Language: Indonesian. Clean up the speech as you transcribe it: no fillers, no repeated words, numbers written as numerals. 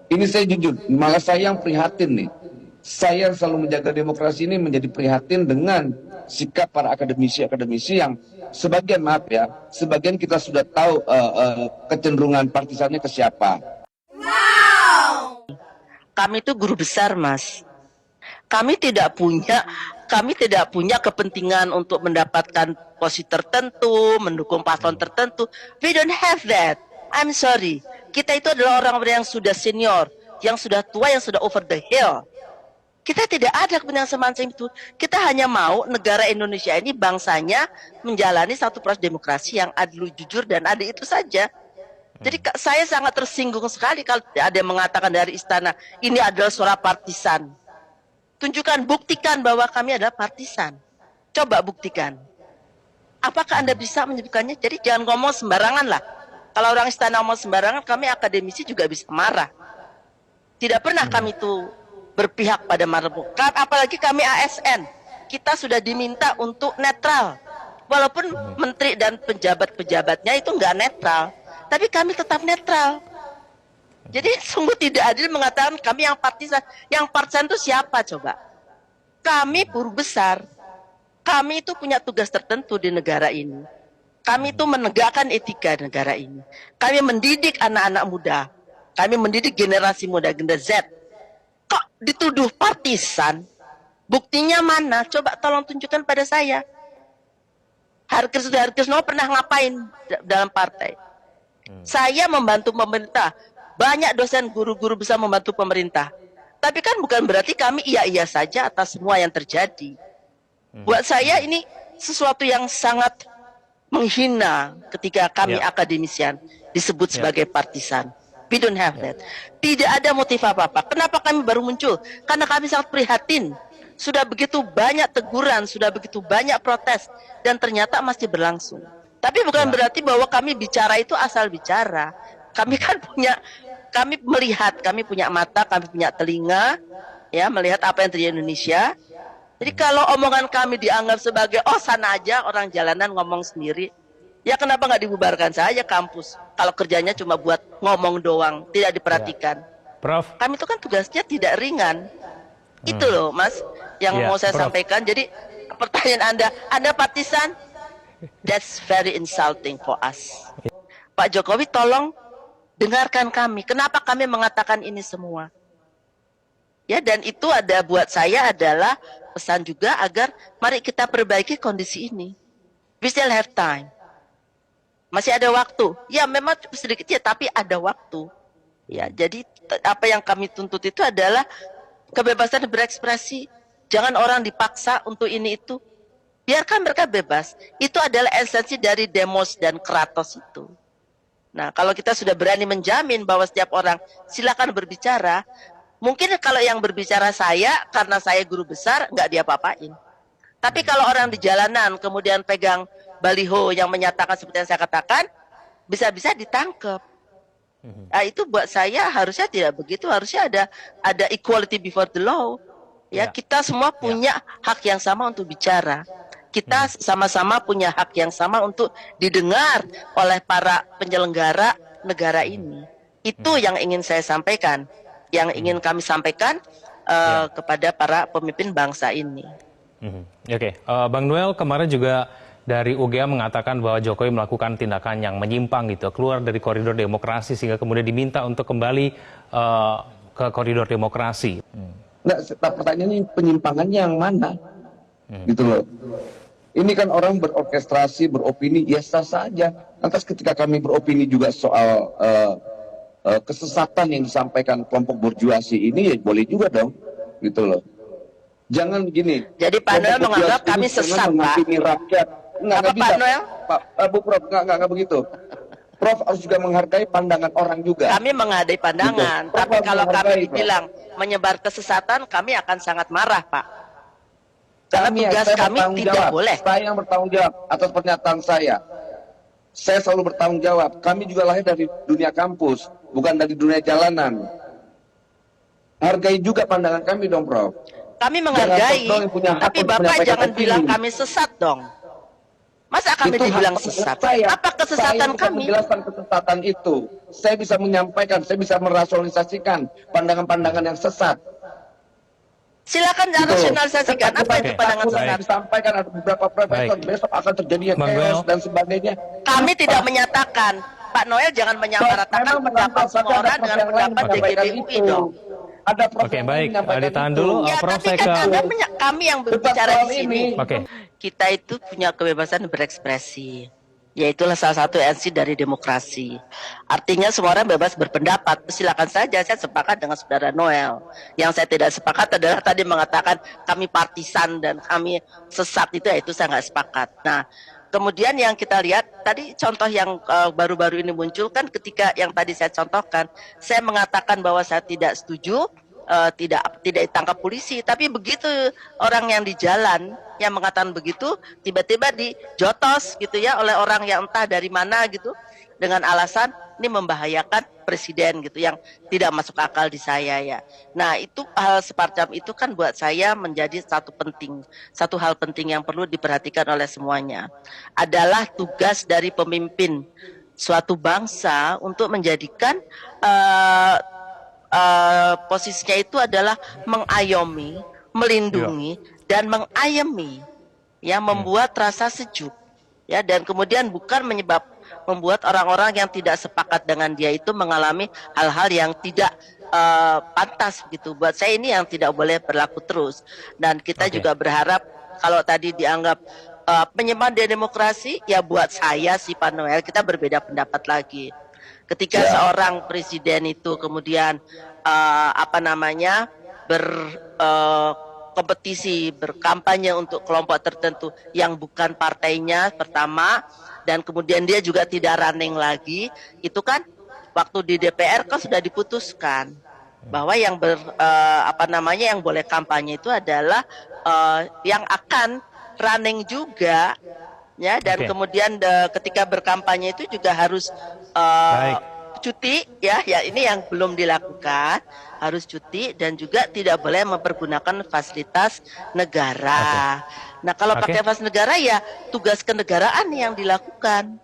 Ini saya jujur, malah saya yang prihatin nih. Saya selalu menjaga demokrasi ini menjadi prihatin dengan sikap para akademisi-akademisi yang sebagian, maaf ya, sebagian kita sudah tahu kecenderungan partisannya ke siapa. Kami itu guru besar, Mas. Kami tidak punya kepentingan untuk mendapatkan posisi tertentu, mendukung paslon tertentu. We don't have that. I'm sorry. Kita itu adalah orang-orang yang sudah senior, yang sudah tua, yang sudah over the hill. Kita tidak ada kepentingan semacam itu. Kita hanya mau negara Indonesia ini bangsanya menjalani satu proses demokrasi yang adil, jujur, dan adil, itu saja. Jadi saya sangat tersinggung sekali kalau ada yang mengatakan dari istana, ini adalah suara partisan. Tunjukkan, buktikan bahwa kami adalah partisan. Coba buktikan. Apakah Anda bisa menyebutkannya? Jadi jangan ngomong sembarangan lah. Kalau orang istana ngomong sembarangan, kami akademisi juga bisa marah. Tidak pernah kami itu berpihak pada marah. Apalagi kami ASN. Kita sudah diminta untuk netral. Walaupun menteri dan pejabat-pejabatnya itu nggak netral. Tapi kami tetap netral. Jadi sungguh tidak adil mengatakan kami yang partisan. Yang partisan itu siapa coba? Kami buruh besar. Kami itu punya tugas tertentu di negara ini. Kami itu menegakkan etika negara ini. Kami mendidik anak-anak muda. Kami mendidik generasi muda, generasi Z. Kok dituduh partisan? Buktinya mana? Coba tolong tunjukkan pada saya. Harkesno pernah ngapain dalam partai? Saya membantu pemerintah. Banyak dosen guru-guru bisa membantu pemerintah. Tapi kan bukan berarti kami iya-iya saja atas semua yang terjadi. Buat saya ini sesuatu yang sangat menghina ketika kami akademisian disebut sebagai partisan. We don't have that. Tidak ada motif apa-apa. Kenapa kami baru muncul? Karena kami sangat prihatin. Sudah begitu banyak teguran, sudah begitu banyak protes, dan ternyata masih berlangsung. Tapi bukan berarti bahwa kami bicara itu asal bicara. Kami kan kami melihat, kami punya mata, kami punya telinga, ya, melihat apa yang terjadi di Indonesia. Jadi kalau omongan kami dianggap sebagai, oh sana aja orang jalanan ngomong sendiri, ya kenapa nggak dibubarkan saja kampus? Kalau kerjanya cuma buat ngomong doang, tidak diperhatikan. Prof. Kami itu kan tugasnya tidak ringan. Itu loh, Mas, yang mau saya sampaikan. Jadi pertanyaan Anda partisan? That's very insulting for us. Pak Jokowi, tolong dengarkan kami. Kenapa kami mengatakan ini semua? Ya, dan itu ada buat saya adalah pesan juga agar mari kita perbaiki kondisi ini. We still have time. Masih ada waktu. Ya, memang sedikit ya, tapi ada waktu. Ya, jadi apa yang kami tuntut itu adalah kebebasan berekspresi. Jangan orang dipaksa untuk ini itu. Biarkan mereka bebas. Itu adalah esensi dari demos dan kratos itu. Nah, kalau kita sudah berani menjamin bahwa setiap orang silakan berbicara, mungkin kalau yang berbicara saya, karena saya guru besar, nggak diapa-apain. Tapi kalau orang di jalanan kemudian pegang baliho yang menyatakan seperti yang saya katakan, bisa-bisa ditangkap. Nah, itu buat saya harusnya tidak begitu. Harusnya ada equality before the law. Ya, kita semua punya hak yang sama untuk bicara. Kita sama-sama punya hak yang sama untuk didengar oleh para penyelenggara negara ini. Itu yang ingin saya sampaikan, yang ingin kami sampaikan kepada para pemimpin bangsa ini. Oke, Bang Noel, kemarin juga dari UGA mengatakan bahwa Jokowi melakukan tindakan yang menyimpang gitu, keluar dari koridor demokrasi sehingga kemudian diminta untuk kembali ke koridor demokrasi. Nah, pertanyaannya penyimpangannya yang mana? Gitu loh. Ini kan orang berorkestrasi, beropini, ya sah saja. Lantas ketika kami beropini juga soal kesesatan yang disampaikan kelompok borjuasi ini, ya boleh juga dong. Gitu loh. Jangan begini. Jadi Pak Noel menganggap kami sesat, Pak. Rakyat. Nggak bisa. Pak Noel? Bu Prof, nggak begitu. Prof harus juga menghargai pandangan orang juga. Kami menghargai pandangan, gitu. Tapi kalau kami dibilang menyebar kesesatan, kami akan sangat marah, Pak. Karena tugas kami tidak boleh. Saya yang bertanggung jawab atas pernyataan saya. Saya selalu bertanggung jawab. Kami juga lahir dari dunia kampus, bukan dari dunia jalanan. Hargai juga pandangan kami dong, Prof. Kami menghargai, tapi Bapak jangan bilang kami sesat dong. Masa kami dibilang sesat? Apa kesesatan kami? Menjelaskan kesesatan itu. saya bisa menyampaikan, saya bisa merasionalisasikan pandangan-pandangan yang sesat. Silakan Gitu loh. rasionalisasikan apa itu pandangan Takut sesat. disampaikan ada beberapa profesor besok akan terjadi Bang chaos Noel. dan sebagainya. Kami tidak menyatakan. Pak Noel jangan menyamaratakan pendapat semua orang dengan pendapat DGBUI dong. Ada prof Oke, yang baik. menyampaikan Ditahan itu. dulu. Ya, Prof, tapi saya kan ke- kami yang Debat berbicara soal di sini. ini. Oke. Kita itu punya kebebasan berekspresi. Ya itulah salah satu esensi dari demokrasi. Artinya semua orang bebas berpendapat. Silakan saja, saya sepakat dengan saudara Noel. Yang saya tidak sepakat adalah tadi mengatakan kami partisan dan kami sesat itu saya nggak sepakat. Nah, kemudian yang kita lihat tadi contoh yang baru-baru ini muncul kan ketika yang tadi saya contohkan, saya mengatakan bahwa saya tidak setuju tidak ditangkap polisi, tapi begitu orang yang di jalan yang mengatakan begitu tiba-tiba dijotos gitu ya oleh orang yang entah dari mana gitu dengan alasan ini membahayakan presiden gitu yang tidak masuk akal di saya ya. Nah, itu hal semacam itu kan buat saya menjadi satu hal penting yang perlu diperhatikan oleh semuanya. Adalah tugas dari pemimpin suatu bangsa untuk menjadikan posisinya itu adalah mengayomi, melindungi dan mengayemi, ya, membuat rasa sejuk, ya, dan kemudian bukan membuat orang-orang yang tidak sepakat dengan dia itu mengalami hal-hal yang tidak pantas gitu. Buat saya ini yang tidak boleh berlaku terus, dan kita juga berharap kalau tadi dianggap penyembahan demokrasi, ya buat saya si Pak Noel kita berbeda pendapat lagi. Ketika seorang presiden itu kemudian berkompetisi, berkampanye untuk kelompok tertentu yang bukan partainya pertama, dan kemudian dia juga tidak running lagi, itu kan waktu di DPR kan sudah diputuskan bahwa yang yang boleh kampanye itu adalah yang akan running juga. Ya, dan kemudian ketika berkampanye itu juga harus cuti, ya ini yang belum dilakukan, harus cuti dan juga tidak boleh mempergunakan fasilitas negara. Nah, kalau pakai fasilitas negara ya tugas kenegaraan yang dilakukan.